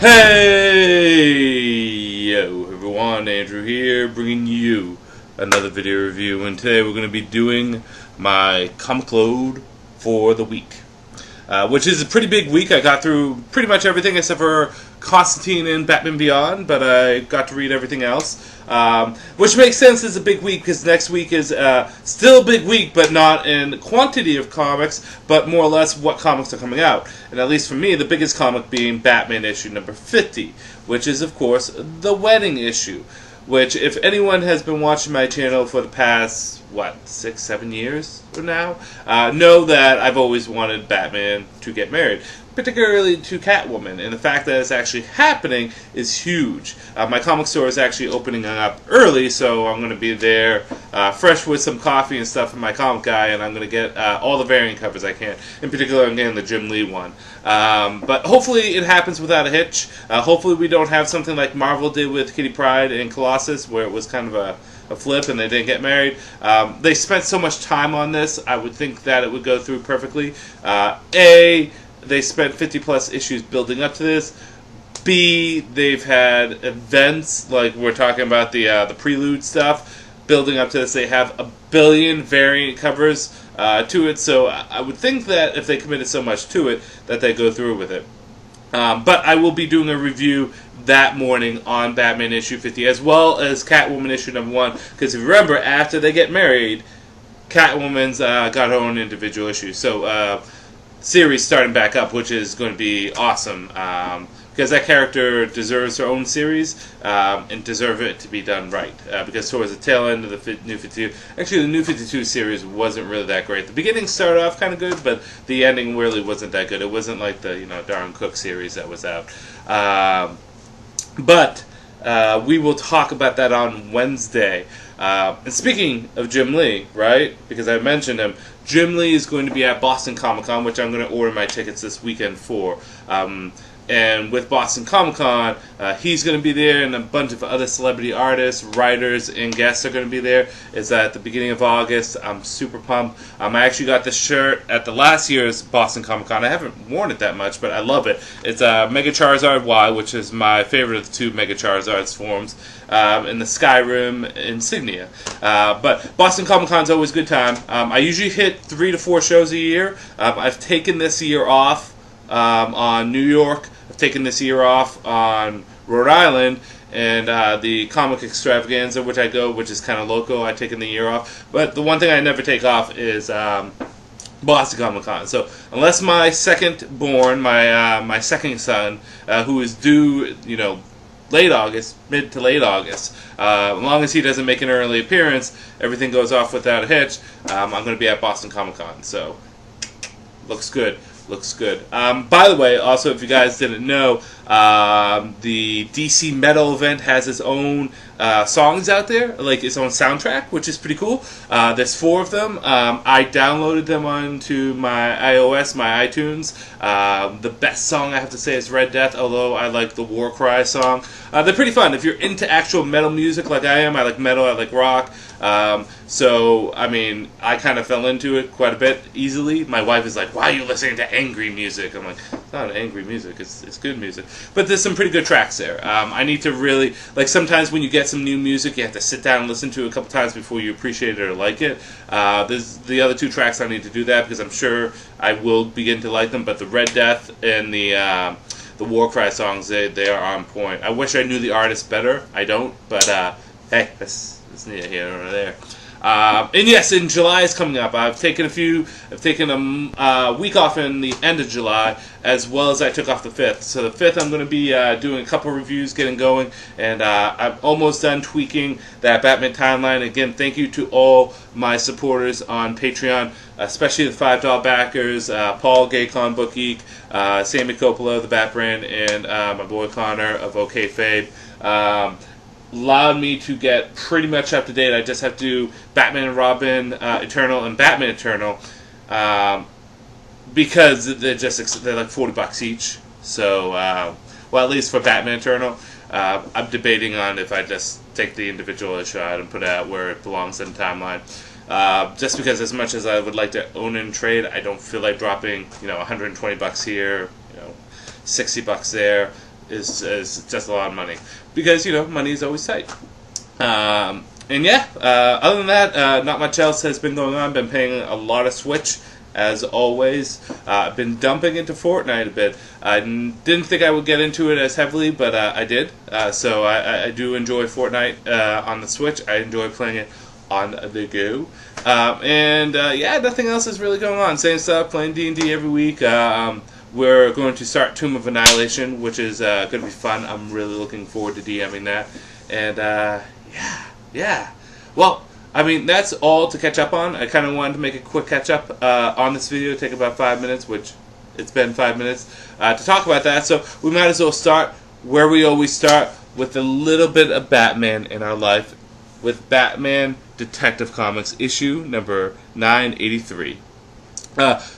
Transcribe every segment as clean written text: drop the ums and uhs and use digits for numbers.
Hey, yo everyone, Andrew here, bringing you another video review, and today we're going to be doing my comic load for the week, which is a pretty big week. I got through pretty much everything except for Constantine and Batman Beyond, but I got to read everything else, which makes sense. It's a big week because next week is still a big week, but not in quantity of comics, but more or less what comics are coming out. And at least for me, the biggest comic being Batman issue number 50, which is, of course, the wedding issue, which, if anyone has been watching my channel for the past, 6-7 years now, know that I've always wanted Batman to get married, particularly to Catwoman, and the fact that it's actually happening is huge. My comic store is actually opening up early, so I'm going to be there fresh with some coffee and stuff from my comic guy, and I'm going to get all the variant covers I can. In particular, I'm getting the Jim Lee one. But hopefully it happens without a hitch. Hopefully we don't have something like Marvel did with Kitty Pryde and Colossus, where it was kind of a flip and they didn't get married. They spent so much time on this, I would think that it would go through perfectly. They spent 50 plus issues building up to this. B, they've had events, like we're talking about the prelude stuff, building up to this. They have a billion variant covers to it, so I would think that if they committed so much to it, that they go through with it. But I will be doing a review that morning on Batman issue 50, as well as Catwoman issue number 1, because if you remember, after they get married, Catwoman's got her own individual issue. So, series starting back up, which is going to be awesome, because that character deserves her own series, and deserve it to be done right, because towards the tail end of the New 52, actually the New 52 series wasn't really that great. The beginning started off kind of good, but the ending really wasn't that good. It wasn't like the Darren Cook series that was out. But we will talk about that on Wednesday. And speaking of Jim Lee, right, because I mentioned him, Jim Lee is going to be at Boston Comic Con, which I'm going to order my tickets this weekend for. And with Boston Comic Con, he's going to be there, and a bunch of other celebrity artists, writers, and guests are going to be there. It's at the beginning of August. I'm super pumped. I actually got this shirt at the last year's Boston Comic Con. I haven't worn it that much, but I love it. It's a Mega Charizard Y, which is my favorite of the two Mega Charizards forms, in the Skyrim insignia. But Boston Comic Con is always a good time. I usually hit 3 to 4 shows a year. I've taken this year off on New York. I've taken this year off on Rhode Island, and the Comic Extravaganza, which I go, which is kind of local, I've taken the year off. But the one thing I never take off is Boston Comic Con. So unless my second born, my second son, who is due, late August, mid to late August, as long as he doesn't make an early appearance, everything goes off without a hitch. I'm going to be at Boston Comic Con, so looks good. Looks good. By the way, also, if you guys didn't know, the DC Metal event has its own songs out there, like its own soundtrack, which is pretty cool. There's 4 of them. I downloaded them onto my iOS, my iTunes. The best song, I have to say, is Red Death, although I like the War Cry song. They're pretty fun. If you're into actual metal music like I am, I like metal, I like rock. So, I mean, I kind of fell into it quite a bit easily. My wife is like, why are you listening to angry music? I'm like, it's not angry music, it's good music. But there's some pretty good tracks there. I need to really, like, sometimes when you get some new music, you have to sit down and listen to it a couple times before you appreciate it or like it. There's the other 2 tracks I need to do that, because I'm sure I will begin to like them, but the Red Death and the War Cry songs, they are on point. I wish I knew the artist better. I don't, but hey, that's neither here nor there. And yes, in July is coming up. I've taken a week off in the end of July, as well as I took off the 5th. So the 5th, I'm going to be doing a couple reviews, getting going, and I'm almost done tweaking that Batman timeline. Again, thank you to all my supporters on Patreon, especially the $5 backers, Paul, Gay Con Book Geek, Sammy Coppola, the Bat Brand, and my boy Connor of OKayFabe. Allowed me to get pretty much up to date. I just have to do Batman and Robin Eternal and Batman Eternal, because they're like $40 each. So, well, at least for Batman Eternal, I'm debating on if I just take the individual issue out and put it out where it belongs in the timeline. Just because, as much as I would like to own and trade, I don't feel like dropping $120 here, $60 there. is just a lot of money. Because, money is always tight. And yeah, other than that, not much else has been going on. Been playing a lot of Switch, as always. I've been dumping into Fortnite a bit. I didn't think I would get into it as heavily, but I did. So I do enjoy Fortnite on the Switch. I enjoy playing it on the go. Yeah, nothing else is really going on. Same stuff, playing D&D every week. We're going to start Tomb of Annihilation, which is going to be fun. I'm really looking forward to DMing that. And yeah. Well, I mean, that's all to catch up on. I kind of wanted to make a quick catch up on this video, take about 5 minutes, which it's been 5 minutes, to talk about that. So we might as well start where we always start, with a little bit of Batman in our life, with Batman Detective Comics issue number 983.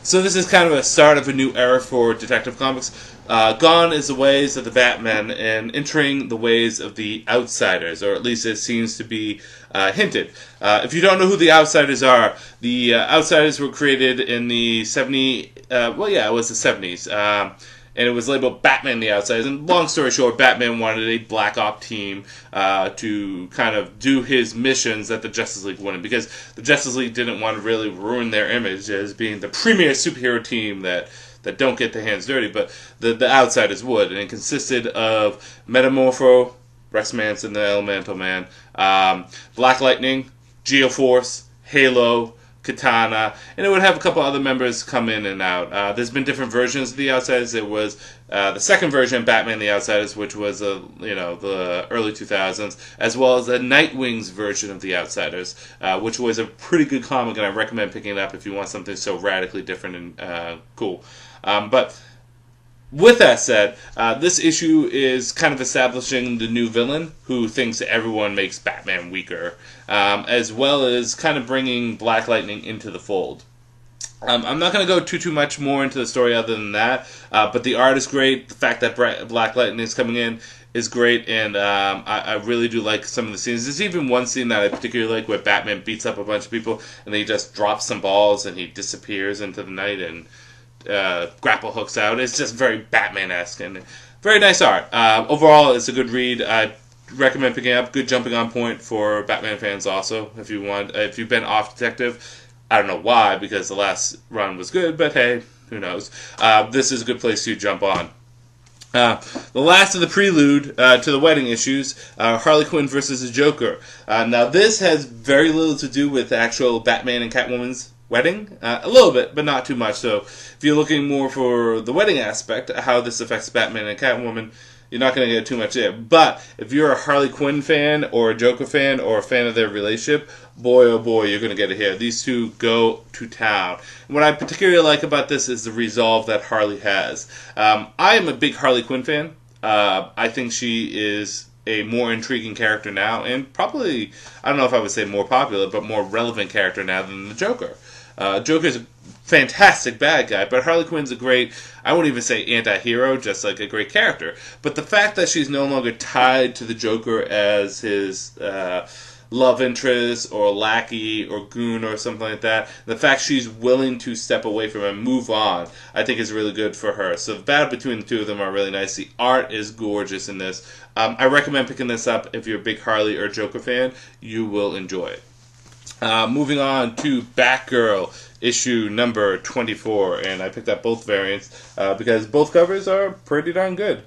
So this is kind of a start of a new era for Detective Comics. Gone is the ways of the Batman and entering the ways of the Outsiders, or at least it seems to be hinted. If you don't know who the Outsiders are, the Outsiders were created in the 70s, it was the 70s, and it was labeled Batman the Outsiders. And long story short, Batman wanted a Black Ops team to kind of do his missions that the Justice League wouldn't, because the Justice League didn't want to really ruin their image as being the premier superhero team that don't get their hands dirty, but the Outsiders would. And it consisted of Metamorpho, Rex Manson, the Elemental Man, Black Lightning, Geoforce, Halo, Katana, and it would have a couple other members come in and out. There's been different versions of the Outsiders. There was the second version, Batman the Outsiders, which was the early 2000s, as well as the Nightwing's version of the Outsiders, which was a pretty good comic, and I recommend picking it up if you want something so radically different and cool. But with that said, this issue is kind of establishing the new villain who thinks everyone makes Batman weaker, as well as kind of bringing Black Lightning into the fold. I'm not going to go too much more into the story other than that, but the art is great. The fact that Black Lightning is coming in is great, and I really do like some of the scenes. There's even one scene that I particularly like where Batman beats up a bunch of people, and then he just drops some balls, and he disappears into the night, and grapple hooks out. It's just very Batman-esque and very nice art. Overall, it's a good read. I recommend picking it up. Good jumping on point for Batman fans also. If you've been off Detective, I don't know why, because the last run was good, but hey, who knows. This is a good place to jump on. The last of the prelude to the wedding issues, Harley Quinn versus the Joker. Now this has very little to do with the actual Batman and Catwoman's wedding, a little bit, but not too much. So if you're looking more for the wedding aspect, how this affects Batman and Catwoman, you're not going to get too much there. But if you're a Harley Quinn fan or a Joker fan or a fan of their relationship, boy oh boy, you're going to get it here. These two go to town. And what I particularly like about this is the resolve that Harley has. I am a big Harley Quinn fan. I think she is a more intriguing character now, and probably, I don't know if I would say more popular, but more relevant character now than the Joker. Joker's a fantastic bad guy, but Harley Quinn's a great, I wouldn't even say anti-hero, just like a great character. But the fact that she's no longer tied to the Joker as his love interest or lackey or goon or something like that, the fact she's willing to step away from him and move on, I think is really good for her. So the battle between the two of them are really nice. The art is gorgeous in this. I recommend picking this up if you're a big Harley or Joker fan. You will enjoy it. Moving on to Batgirl, issue number 24, and I picked up both variants because both covers are pretty darn good.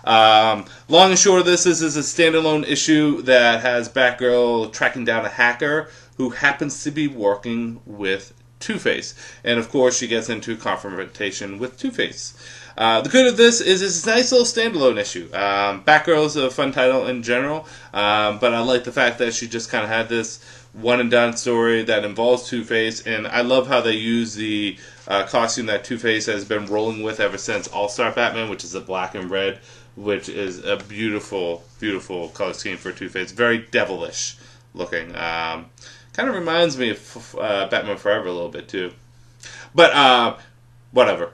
Long and short of this is a standalone issue that has Batgirl tracking down a hacker who happens to be working with Two-Face, and of course she gets into confrontation with Two-Face. The good of this is it's a nice little standalone issue. Batgirl's a fun title in general, but I like the fact that she just kind of had this one-and-done story that involves Two-Face, and I love how they use the costume that Two-Face has been rolling with ever since All-Star Batman, which is a black and red, which is a beautiful, beautiful color scheme for Two-Face. Very devilish looking. Kind of reminds me of Batman Forever a little bit, too. But, whatever.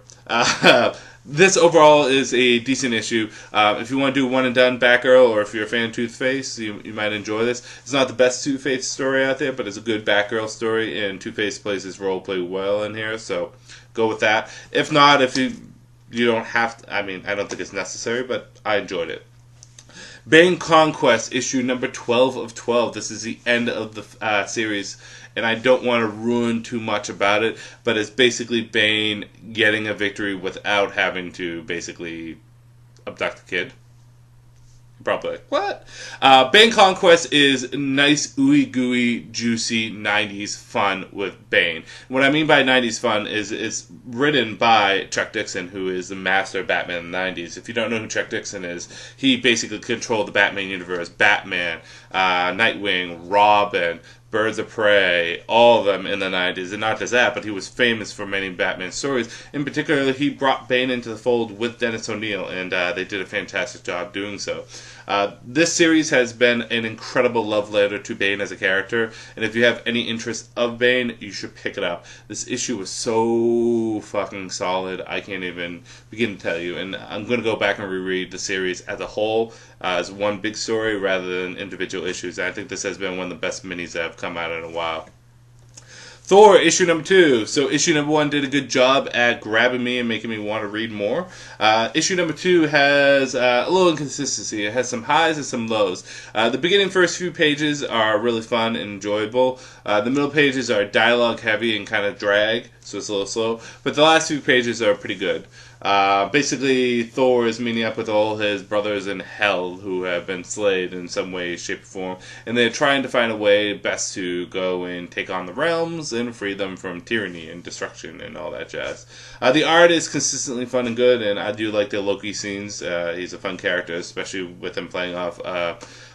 This overall is a decent issue. If you want to do one and done Batgirl, or if you're a fan of Two-Face, you might enjoy this. It's not the best Two-Face story out there, but it's a good Batgirl story, and Two-Face plays his role play well in here, so go with that. If not, if you You don't have to, I mean, I don't think it's necessary, but I enjoyed it. Bane Conquest, issue number 12 of 12. This is the end of the series, and I don't want to ruin too much about it, but it's basically Bane getting a victory without having to basically abduct the kid. Probably like, what? Bane Conquest is nice, ooey gooey, juicy 90s fun with Bane. What I mean by 90s fun is it's written by Chuck Dixon, who is the master of Batman in the 90s. If you don't know who Chuck Dixon is, he basically controlled the Batman universe. Batman, Nightwing, Robin, Birds of Prey, all of them in the 90s. And not just that, but he was famous for many Batman stories. In particular, he brought Bane into the fold with Dennis O'Neil, and they did a fantastic job doing so. This series has been an incredible love letter to Bane as a character, and if you have any interest of Bane, you should pick it up. This issue was so fucking solid, I can't even begin to tell you, and I'm going to go back and reread the series as a whole, as one big story rather than individual issues. I think this has been one of the best minis that have come out in a while. Thor, issue number 2. So issue number 1 did a good job at grabbing me and making me want to read more. Issue number 2 has a little inconsistency. It has some highs and some lows. The beginning first few pages are really fun and enjoyable. The middle pages are dialogue heavy and kind of drag, so it's a little slow. But the last few pages are pretty good. Basically, Thor is meeting up with all his brothers in hell who have been slayed in some way, shape, or form, and they're trying to find a way best to go and take on the realms and free them from tyranny and destruction and all that jazz. The art is consistently fun and good, and I do like the Loki scenes. He's a fun character, especially with him playing off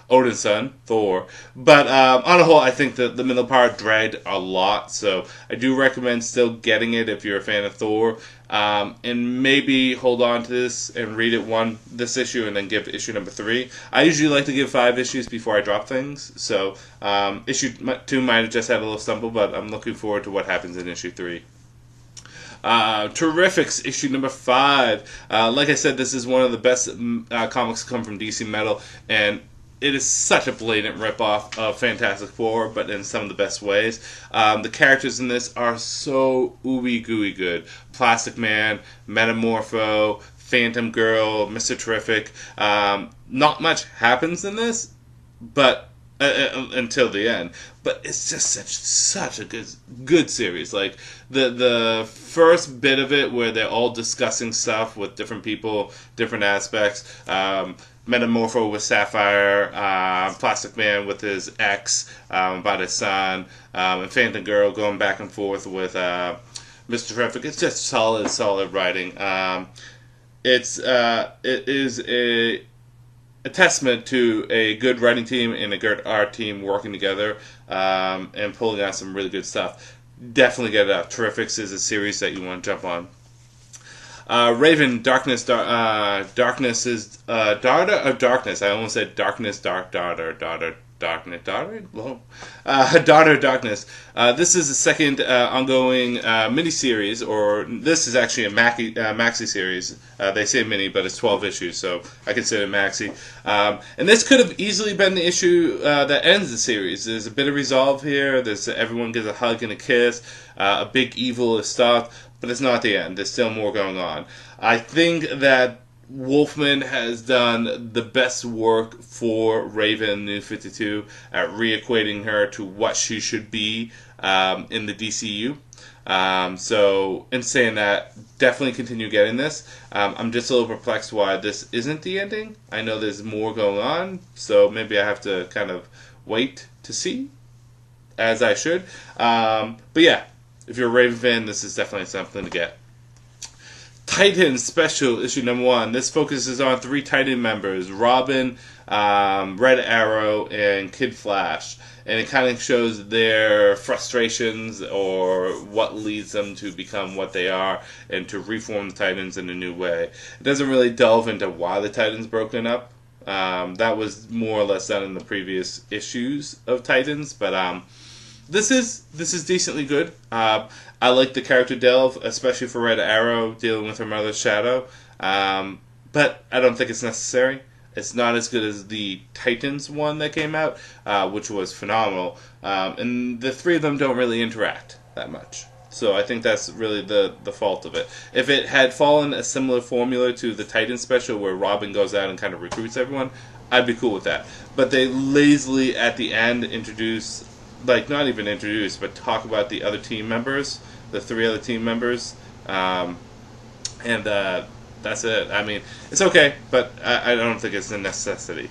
Odin's son, Thor. But on the whole, I think that the middle part dragged a lot, so I do recommend still getting it if you're a fan of Thor. And maybe hold on to this and read it this issue and then give issue number 3. I usually like to give 5 issues before I drop things, so issue 2 might have just had a little stumble, but I'm looking forward to what happens in issue 3. Terrifics, issue number 5. Like I said, this is one of the best comics to come from DC Metal, and it is such a blatant ripoff of Fantastic Four, but in some of the best ways. The characters in this are so ooey gooey good. Plastic Man, Metamorpho, Phantom Girl, Mr. Terrific. Not much happens in this, but until the end. But it's just such a good series. Like the first bit of it where they're all discussing stuff with different people, different aspects. Metamorpho with Sapphire, Plastic Man with his ex about his son, and Phantom Girl going back and forth with Mr. Terrific. It's just solid writing. It is a testament to a good writing team and a good art team working together and pulling out some really good stuff. Definitely get it out. Terrifics is a series that you want to jump on. Raven, Darkness is Daughter of Darkness. I almost said Darkness, Daughter of Darkness. This is the second ongoing mini-series, or this is actually a maxi series. They say mini, but it's 12 issues, so I consider it maxi. And this could have easily been the issue that ends the series. There's a bit of resolve here. Everyone gets a hug and a kiss. A big evil is stopped. But it's not the end. There's still more going on. I think that Wolfman has done the best work for Raven New 52 at reequating her to what she should be in the DCU. So, in saying that, definitely continue getting this. I'm just a little perplexed why this isn't the ending. I know there's more going on, so maybe I have to kind of wait to see, as I should. But yeah. If you're a Raven fan, this is definitely something to get. Titans Special, issue number 1. This focuses on 3 Titan members, Robin, Red Arrow, and Kid Flash. And it kind of shows their frustrations or what leads them to become what they are and to reform the Titans in a new way. It doesn't really delve into why the Titans broken up. That was more or less done in the previous issues of Titans, but This is decently good. I like the character delve, especially for Red Arrow dealing with her mother's shadow. But I don't think it's necessary. It's not as good as the Titans one that came out, which was phenomenal. And the 3 of them don't really interact that much. So I think that's really the fault of it. If it had followed a similar formula to the Titan special where Robin goes out and kind of recruits everyone, I'd be cool with that. But they lazily at the end introduce, like not even introduce, but talk about the other team members, the 3 other team members, and that's it. I mean, it's okay, but I don't think it's a necessity.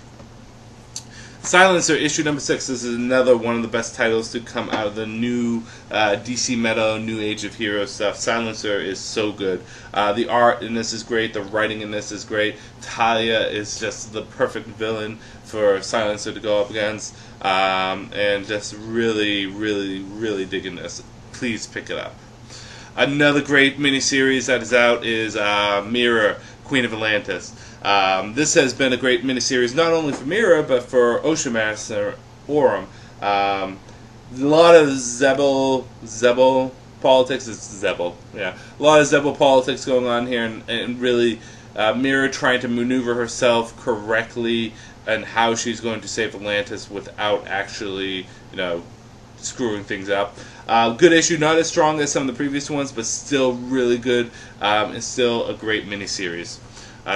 Silencer, issue number 6. This is another one of the best titles to come out of the new DC Meta, New Age of Heroes stuff. Silencer is so good. The art in this is great. The writing in this is great. Talia is just the perfect villain for Silencer to go up against. And just really, really, really digging this. Please pick it up. Another great miniseries that is out is Mira, Queen of Atlantis. This has been a great miniseries not only for Mira but for Ocean Master Orem. A lot of Zebel politics. It's Zebel, yeah. A lot of Zebel politics going on here, and really Mira trying to maneuver herself correctly and how she's going to save Atlantis without actually, screwing things up. Good issue, not as strong as some of the previous ones, but still really good, and still a great miniseries.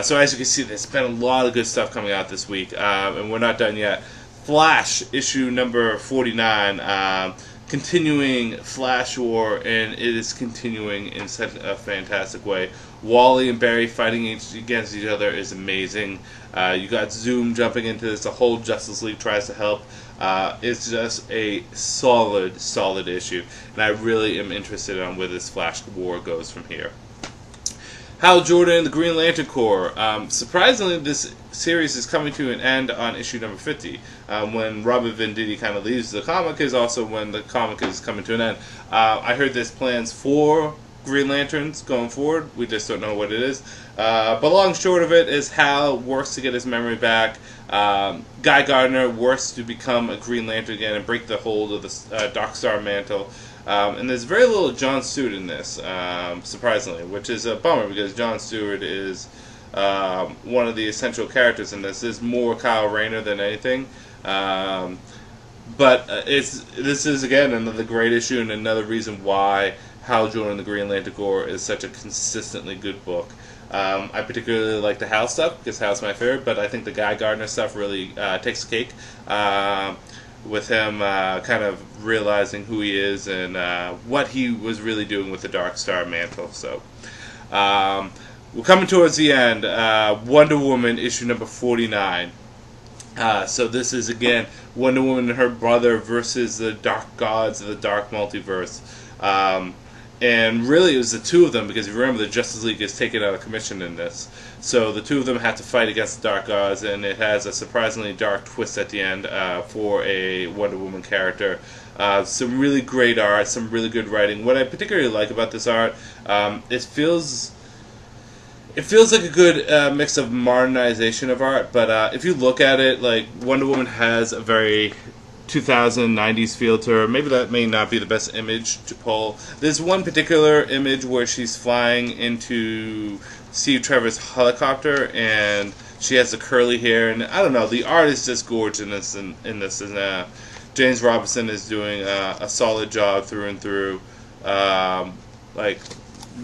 So as you can see, there's been a lot of good stuff coming out this week, and we're not done yet. Flash, issue number 49, continuing Flash War, and it is continuing in such a fantastic way. Wally and Barry fighting against each other is amazing. You got Zoom jumping into this. The whole Justice League tries to help. It's just a solid issue, and I really am interested on where this Flash War goes from here. Hal Jordan and the Green Lantern Corps. Surprisingly, this series is coming to an end on issue number 50. When Robert Venditti kind of leaves the comic is also when the comic is coming to an end. I heard there's plans for Green Lanterns going forward. We just don't know what it is. But long and short of it is Hal works to get his memory back. Guy Gardner works to become a Green Lantern again and break the hold of the Dark Star mantle. And there's very little John Stewart in this, surprisingly, which is a bummer because John Stewart is one of the essential characters in this. There's more Kyle Rayner than anything. But this is, again, another great issue and another reason why Hal Jordan and the Green Lantern Corps is such a consistently good book. I particularly like the Hal stuff because Hal's my favorite, but I think the Guy Gardner stuff really takes the cake. With him kind of realizing who he is and what he was really doing with the Dark Star mantle. So we're coming towards the end. Wonder Woman issue number 49. So this is again Wonder Woman and her brother versus the Dark Gods of the Dark Multiverse. And really it was the two of them because if you remember the Justice League is taken out of commission in this. So the two of them have to fight against the Dark Gods, and it has a surprisingly dark twist at the end for a Wonder Woman character. Some really great art, some really good writing. What I particularly like about this art, it feels like a good mix of modernization of art, but if you look at it, like Wonder Woman has a very 2090s feel to her. Maybe that may not be the best image to pull. There's one particular image where she's flying into Steve Trevor's helicopter and she has the curly hair, and I don't know, the art is just gorgeous in this, and James Robinson is doing a solid job through and through. Like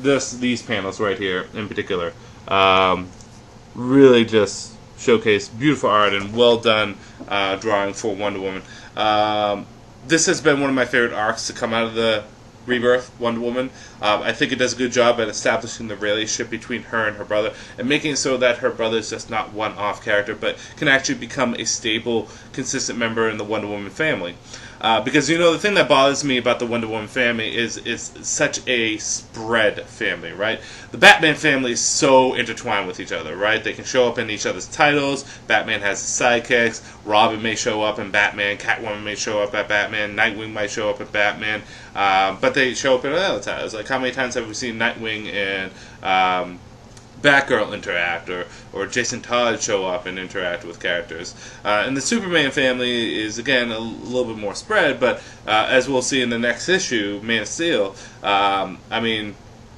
these panels right here in particular really just showcase beautiful art and well done drawing for Wonder Woman. This has been one of my favorite arcs to come out of the Rebirth Wonder Woman. I think it does a good job at establishing the relationship between her and her brother and making it so that her brother is just not one-off character but can actually become a stable, consistent member in the Wonder Woman family. Because, the thing that bothers me about the Wonder Woman family is such a spread family, right? The Batman family is so intertwined with each other, right? They can show up in each other's titles. Batman has sidekicks. Robin may show up in Batman. Catwoman may show up at Batman. Nightwing might show up at Batman. But they show up in other titles. Like, how many times have we seen Nightwing and Batgirl interact, or Jason Todd show up and interact with characters. And the Superman family is, again, a little bit more spread, but as we'll see in the next issue, Man of Steel,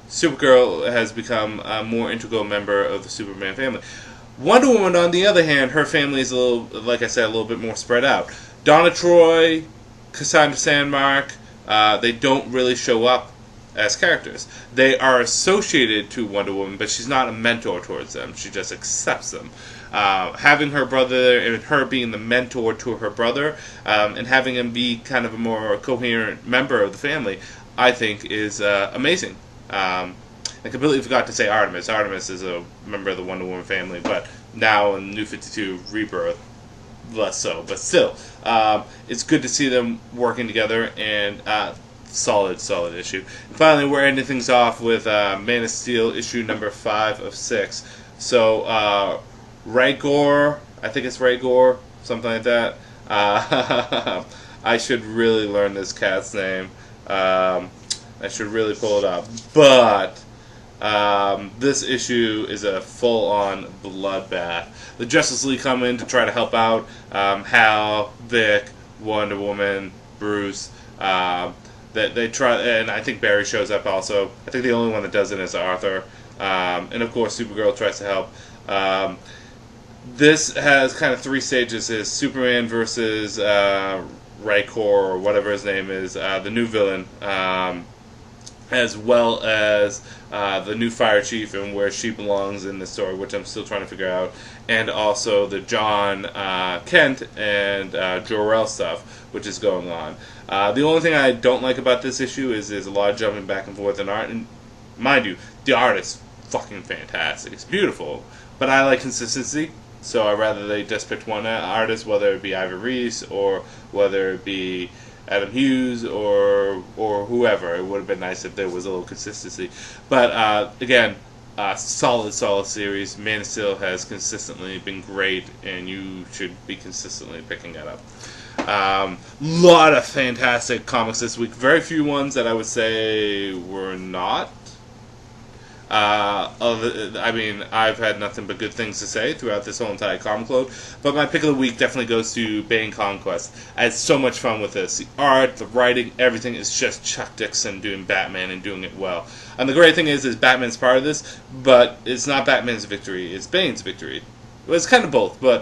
Supergirl has become a more integral member of the Superman family. Wonder Woman, on the other hand, her family is like I said, a little bit more spread out. Donna Troy, Cassandra Sandmark, they don't really show up as characters. They are associated to Wonder Woman, but she's not a mentor towards them. She just accepts them. Having her brother and her being the mentor to her brother, and having him be kind of a more coherent member of the family, I think is amazing. I completely forgot to say Artemis. Artemis is a member of the Wonder Woman family, but now in New 52 Rebirth, less so. But still, it's good to see them working together, and solid issue. And finally, we're ending things off with Man of Steel issue number 5 of 6. So, Raygor, I think it's Raygor, something like that. I should really learn this cat's name. I should really pull it up. But this issue is a full-on bloodbath. The Justice League come in to try to help out. Hal, Vic, Wonder Woman, Bruce. They try, and I think Barry shows up also. I think the only one that doesn't is Arthur. And of course, Supergirl tries to help. This has kind of 3 stages: is Superman versus Raykor, or whatever his name is, the new villain, as well as the new fire chief and where she belongs in the story, which I'm still trying to figure out, and also the John Kent and Jor-El stuff, which is going on. The only thing I don't like about this issue is there's a lot of jumping back and forth in art, and mind you, the art is fucking fantastic. It's beautiful, but I like consistency. So I'd rather they just picked one artist, whether it be Ivor Reese or whether it be Adam Hughes or whoever. It would have been nice if there was a little consistency. But again, solid series. Man of Steel has consistently been great, and you should be consistently picking that up. Lot of fantastic comics this week. Very few ones that I would say were not. I mean, I've had nothing but good things to say throughout this whole entire comic load, but my pick of the week definitely goes to BANE Conquest. I had so much fun with this. The art, the writing, everything is just Chuck Dixon doing Batman and doing it well. And the great thing is Batman's part of this, but it's not Batman's victory, it's Bane's victory. Well, it's kind of both, but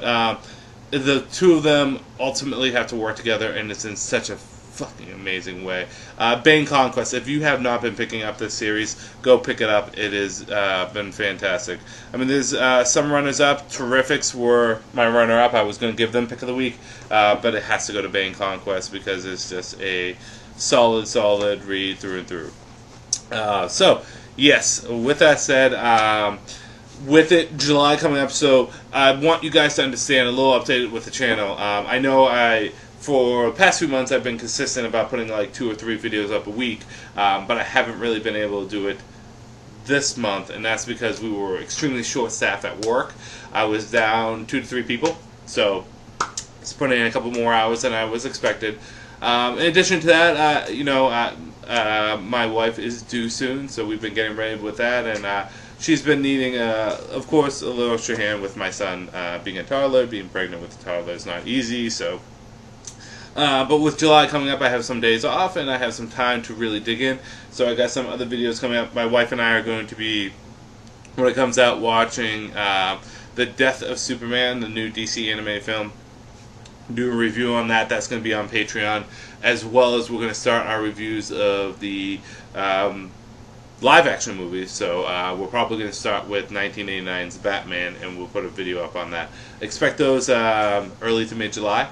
the two of them ultimately have to work together, and it's in such a fucking amazing way. BANE Conquest, if you have not been picking up this series, go pick it up. It has been fantastic. I mean, there's some runners-up. Terrifics were my runner-up. I was going to give them pick of the week, but it has to go to BANE Conquest because it's just a solid read through and through. So, yes, with that said, with it, July coming up, so I want you guys to understand a little updated with the channel. I know for the past few months, I've been consistent about putting like 2 or 3 videos up a week, but I haven't really been able to do it this month, and that's because we were extremely short-staffed at work. I was down 2 to 3 people, so it's putting in a couple more hours than I was expected. In addition to that, my wife is due soon, so we've been getting ready with that, and she's been needing, of course, a little extra hand with my son being a toddler. Being pregnant with a toddler is not easy, so... but with July coming up, I have some days off, and I have some time to really dig in. So I got some other videos coming up. My wife and I are going to be, when it comes out, watching The Death of Superman, the new DC animated film. Do a review on that. That's going to be on Patreon, as well as we're going to start our reviews of the live-action movies. So we're probably going to start with 1989's Batman, and we'll put a video up on that. Expect those early to mid-July.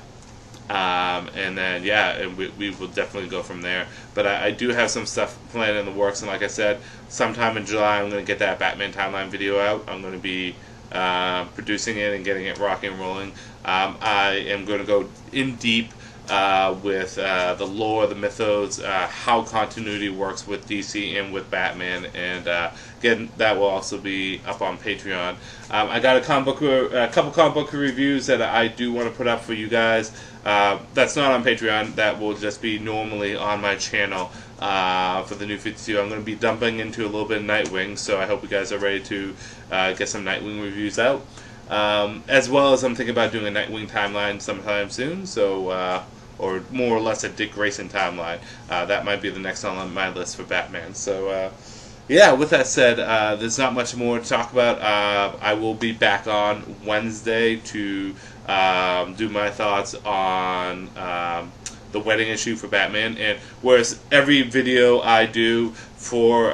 And then, yeah, and we will definitely go from there. But I do have some stuff planned in the works, and like I said, sometime in July I'm going to get that Batman Timeline video out. I'm going to be producing it and getting it rocking and rolling. I am going to go in deep with the lore, the mythos, how continuity works with DC and with Batman, and again, that will also be up on Patreon. I got a couple comic book reviews that I do want to put up for you guys. That's not on Patreon. That will just be normally on my channel for the New 52. I'm going to be dumping into a little bit of Nightwing, so I hope you guys are ready to get some Nightwing reviews out. As well as I'm thinking about doing a Nightwing timeline sometime soon, so or more or less a Dick Grayson timeline. That might be the next on my list for Batman. So, yeah, with that said, there's not much more to talk about. I will be back on Wednesday to do my thoughts on the wedding issue for Batman. And whereas every video I do for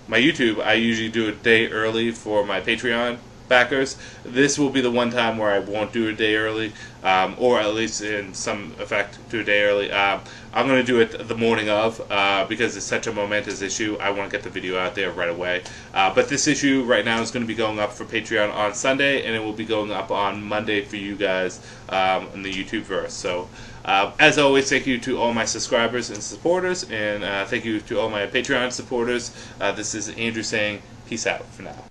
my YouTube, I usually do a day early for my Patreon backers, this will be the one time where I won't do a day early, or at least in some effect do a day early. I'm going to do it the morning of, because it's such a momentous issue. I want to get the video out there right away. But this issue right now is going to be going up for Patreon on Sunday, and it will be going up on Monday for you guys in the YouTube verse. So as always, thank you to all my subscribers and supporters, and thank you to all my Patreon supporters. This is Andrew saying peace out for now.